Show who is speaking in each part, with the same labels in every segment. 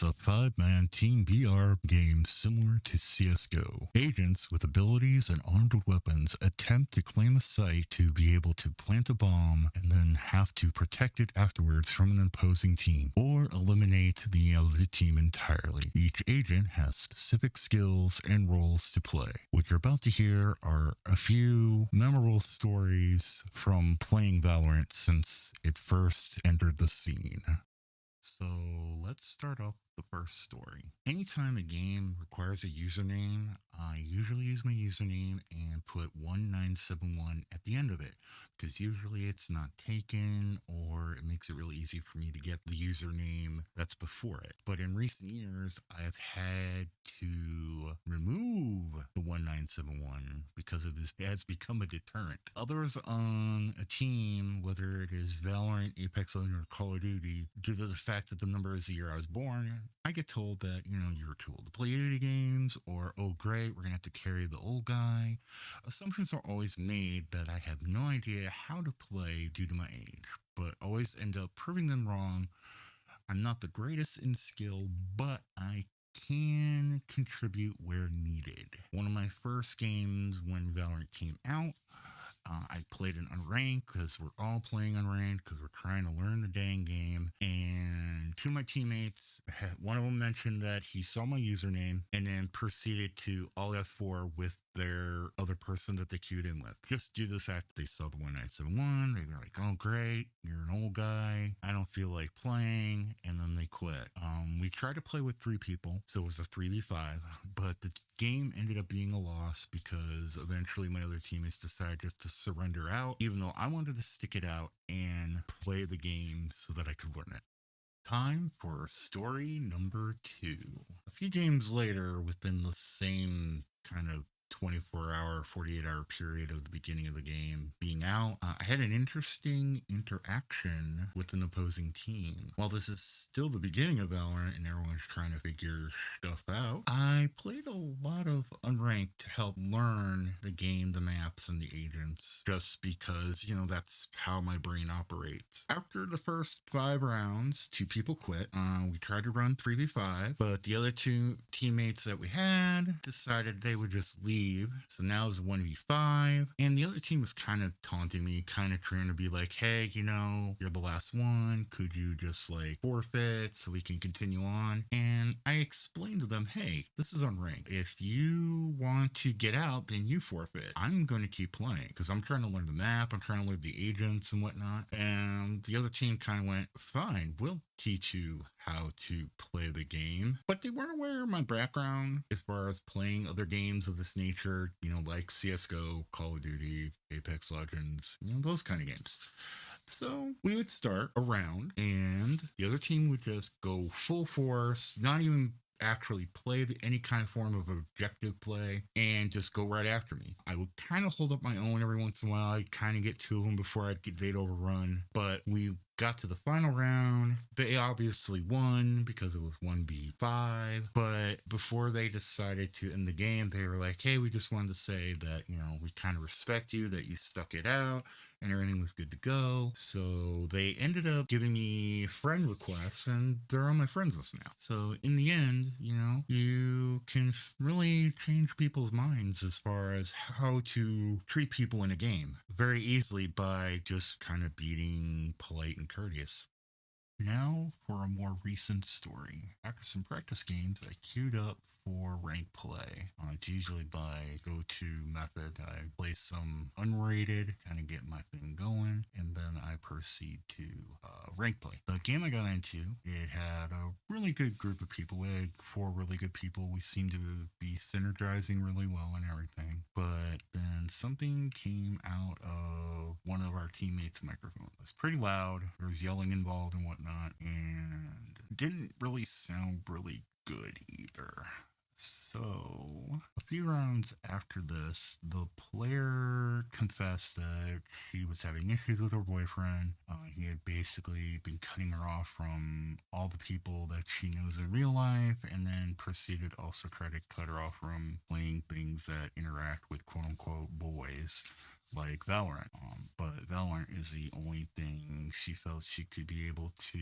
Speaker 1: is a 5-man Team BR game similar to CSGO. Agents with abilities and armed with weapons attempt to claim a site to be able to plant a bomb and then have to protect it afterwards from an opposing team, or eliminate the other team entirely. Each agent has specific skills and roles to play. What you're about to hear are a few memorable stories from playing Valorant since it first entered the scene. So let's start off with the first story. Anytime a game requires a username, I usually use my username and put 1971 at the end of it, because usually it's not taken or it makes it really easy for me to get the username that's before it. But in recent years, I've had to remove the 1971 because it has become a deterrent. Others on a team, whether it is Valorant, Apex Legends, or Call of Duty, due to the fact that the number is the year I was born, I get told that, you're too old to play video games, or, oh great, we're gonna have to carry the old guy. Assumptions are always made that I have no idea how to play due to my age, but always end up proving them wrong. I'm not the greatest in skill, but I can contribute where needed. One of my first games when Valorant came out, I played an unranked because we're all playing unranked because we're trying to learn the dang game. And two of my teammates, one of them mentioned that he saw my username and then proceeded to all F4 with their other person that they queued in with. Just due to the fact that they saw the 1971, they were like, oh great, you're an old guy, I don't feel like playing, and then they quit. We tried to play with 3 people, so it was a 3v5, but the game ended up being a loss because eventually my other teammates decided just to surrender out, even though I wanted to stick it out and play the game so that I could learn it. Time for story number 2. A few games later, within the same kind of 24-hour, 48-hour period of the beginning of the game being out, I had an interesting interaction with an opposing team. While this is still the beginning of Valorant and everyone's trying to figure stuff out, I played a lot of unranked to help learn the game, the maps, and the agents, just because, that's how my brain operates. After the first 5 rounds, 2 people quit. We tried to run 3v5, but the other 2 teammates that we had decided they would just leave. So now it's 1v5, and the other team was kind of taunting me, kind of trying to be like, hey, you're the last one, could you just forfeit so we can continue on? And I explained to them, hey, this is unranked. If you want to get out, then you forfeit. I'm going to keep playing because I'm trying to learn the map, I'm trying to learn the agents and whatnot. And the other team kind of went, fine, we'll teach you how to play the game. But they weren't aware of my background as far as playing other games of this nature, like CSGO, Call of Duty, Apex Legends, those kind of games. So we would start a round and the other team would just go full force, not even actually play any kind of form of objective play, and just go right after me. I would kind of hold up my own every once in a while. I'd kind of get 2 of them before they'd overrun, but we got to the final round. They obviously won because it was 1v5, but before they decided to end the game, they were like, hey, we just wanted to say that, we kind of respect you, that you stuck it out, and everything was good to go. So they ended up giving me friend requests, and they're on my friends list now. So in the end, you can really change people's minds as far as how to treat people in a game very easily by just kind of being polite and courteous. Now for a more recent story. After some practice games, I queued up for rank play. It's usually by go-to method. I play some unrated, kind of get my thing going, and then I proceed to rank play. The game I got into, it had a really good group of people. We had 4 really good people. We seemed to be synergizing really well and everything. But then something came out of one of our teammates' microphone. It was pretty loud. There was yelling involved and whatnot, and didn't really sound really good either. So, a few rounds after this, the player confessed that she was having issues with her boyfriend. He had basically been cutting her off from all the people that she knows in real life, and then proceeded also try to cut her off from playing things that interact with quote-unquote boys. like Valorant. But Valorant is the only thing she felt she could be able to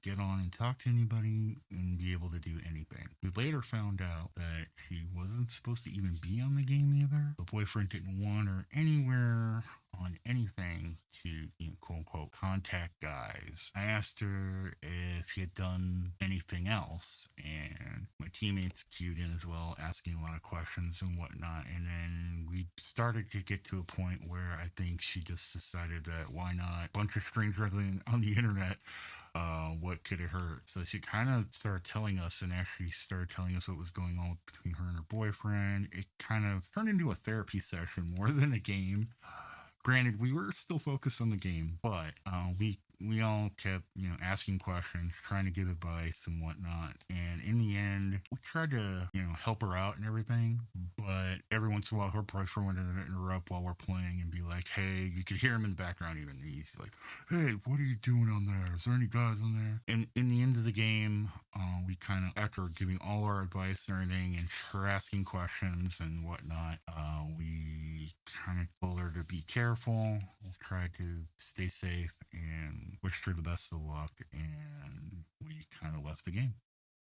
Speaker 1: get on and talk to anybody and be able to do anything. We later found out that she wasn't supposed to even be on the game either. The boyfriend didn't want her anywhere on anything to, quote unquote, contact guys. I asked her if he had done anything else, and my teammates cued in as well, asking a lot of questions and whatnot. And then we started to get to a point where I think she just decided that why not? A bunch of strangers on the internet, what could it hurt? So she kind of started telling us and actually started telling us what was going on between her and her boyfriend. It kind of turned into a therapy session more than a game. Granted, we were still focused on the game, but we all kept asking questions, trying to give advice and whatnot. And in the end, we tried to help her out and everything. But every once in a while, her boyfriend would interrupt while we're playing and be like, "Hey," you could hear him in the background even. He's like, "Hey, what are you doing on there? Is there any guys on there?" And in the end of the game, we kind of, after giving all our advice and everything, and her asking questions and whatnot, we kind of told her to be careful, try to stay safe, and wished her the best of luck. And we kind of left the game.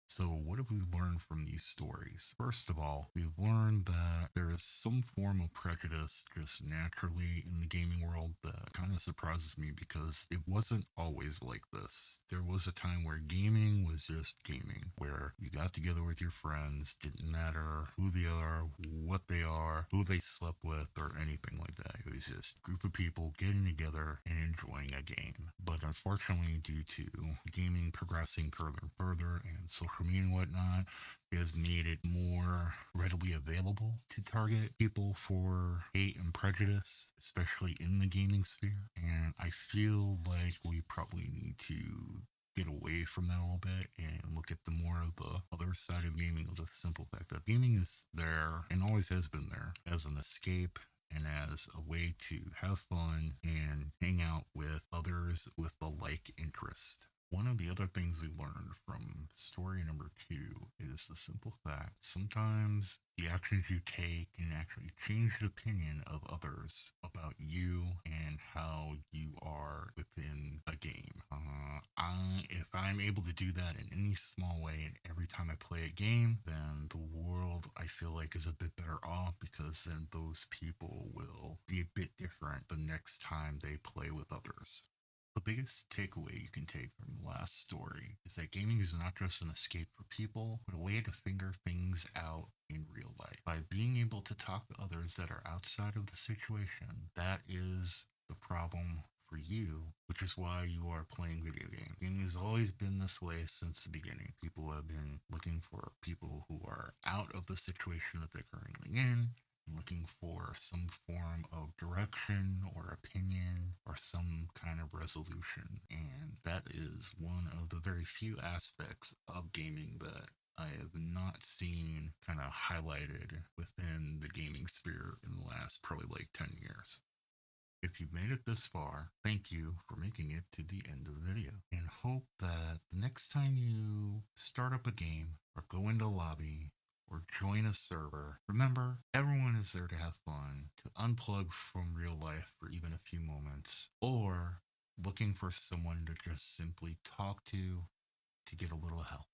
Speaker 1: So, what have we learned from these stories? First of all, we've learned that there is some form of prejudice just naturally in the gaming world that kind of surprises me because it wasn't always like this. There was a time where gaming was just gaming, where you got together with your friends, didn't matter who they are, what they are, who they slept with, or anything like that. It was just a group of people getting together and enjoying a game. But unfortunately, due to gaming progressing further and further and social media and whatnot, it has made it more readily available to target people for hate and prejudice, especially in the gaming sphere. And I feel like we probably need to get away from that a little bit and look at the more of the other side of gaming, of the simple fact that gaming is there and always has been there as an escape and as a way to have fun and hang out with others with a like interest. One of the other things we learned from story number 2 is the simple fact sometimes the actions you take can actually change the opinion of others about you and how you are within a game. If I'm able to do that in any small way and every time I play a game, then the world I feel like is a bit better off because then those people will be a bit different the next time they play with others. The biggest takeaway you can take from the last story is that gaming is not just an escape for people, but a way to figure things out in real life. By being able to talk to others that are outside of the situation, that is the problem for you, which is why you are playing video games. Gaming has always been this way since the beginning. People have been looking for people who are out of the situation that they're currently in, looking for some form of direction or opinion or some kind of resolution. And that is one of the very few aspects of gaming that I have not seen kind of highlighted within the gaming sphere in the last probably like 10 years. If you've made it this far, thank you for making it to the end of the video, and hope that the next time you start up a game or go into a lobby or join a server, remember everyone is there to have fun, to unplug from real life for even a few moments, or looking for someone to just simply talk to get a little help.